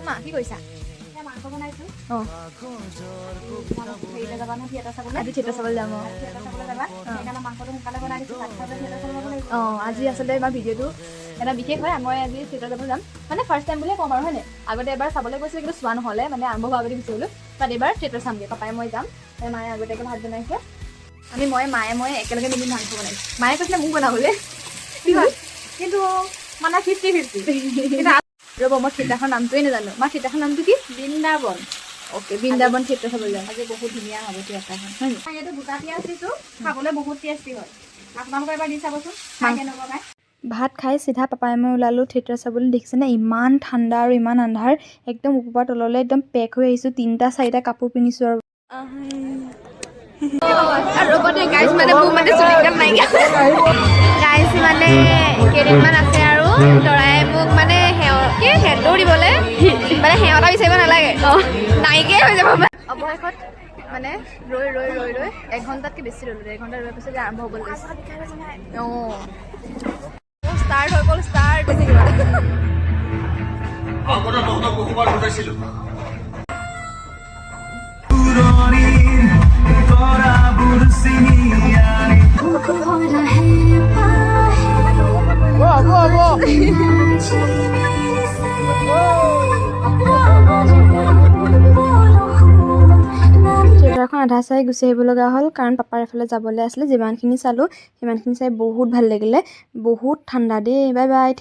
মা কি কৰিছা? মাংস বনাইছো। অঁ হেৰিলৈ যাবা ন থিয়েটাৰ চাবলৈ? আজি থিয়েটাৰ চাবলৈ যাম। অঁ থিয়েটাৰ চাবলৈ যাবা? সেইকাৰণে মাংসটো সোনকালে বনাই দিছো। ভাত খাবলৈ থিয়েটাৰ চাব যাব লাগিব। অঁ আজি আচলতে আমাৰ ভিডিঅ'টো এটা বিশেষ হয়। মই আজি থিয়েটাৰ চাবলৈ যাম, মানে ফাৰ্ষ্ট টাইম বুলিয়ে ক'ম আৰু হয়নে? আগতে এবাৰ চাবলৈ গৈছিলোঁ কিন্তু চোৱা নহ'লে, মানে আৰম্ভ হোৱাৰ আগতে গুচি গ'লোঁ। তাত এইবাৰ থিয়েটাৰ চামগৈ, পাপাই মই যাম। মায়ে আগতীয়াকৈ ভাত বনাইছে, মায়ে একেলগে মিলি মাংস বনাইছোঁ। মায়ে কৈছিলে মোক বনাবলৈ কিন্তু মানে 50-50 ৰ'ব, মই থিয়েটাৰখনৰ নামটোৱে নাজানো। মা থিয়েটাৰখনৰ নামটো কি? বৃন্দাবন। অ'কে, বৃন্দাবন থিয়েটাৰ চাবলৈ যাম। আজি বহুত ধুনীয়া হ'ব থিয়েটাৰখন। হয় নি? ইয়াতে দুটা পিঁয়াজ দিছোঁ, খাবলৈ বহুত টেষ্টি হয়। আপোনালোকে এবাৰ দি চাবচোন, খাই কেনেকুৱা পায়। ভাত খাই চিধা পাপাই মই ওলালোঁ থিয়েটাৰ চাবলৈ। দেখিছেনে ইমান ঠাণ্ডা আৰু ইমান আন্ধাৰ, একদম ওপৰৰ পৰা তললৈ একদম পেক হৈ আহিছোঁ। 3-4টা কাপোৰ পিন্ধিছোঁ আৰু ৰ'ব দেই গাইজ, মানে মোৰ মানে চুলিকাল নাইকিয়া। গাইজ মানে কেইদিনমান আছে আৰু দৰাই মোক মানে সেন্দুৰ দিবলৈ মানে সেৱটা বিচাৰিব নালাগে, নাইকিয়াই হৈ যাব। অৱশেষত মানে ৰৈ 1 ঘণ্টাতকৈ বেছি ৰ'লোঁ। 1 ঘণ্টা ৰৈ পিছত আৰম্ভ হ'ব লৈছে। অঁ ষ্টাৰ্ট হৈ গ'ল, ষ্টাৰ্ট হৈ থাকিব। বহুবাৰ ঘটাইছিলো থিয়েটাৰখন আধা চাই গুচি আহিব লগা হ'ল, কাৰণ পাপাৰ এফালে যাবলৈ আছিলে। যিমানখিনি চালোঁ সিমানখিনি চাই বহুত ভাল লাগিলে। বহুত ঠাণ্ডা দেই। Bye bye.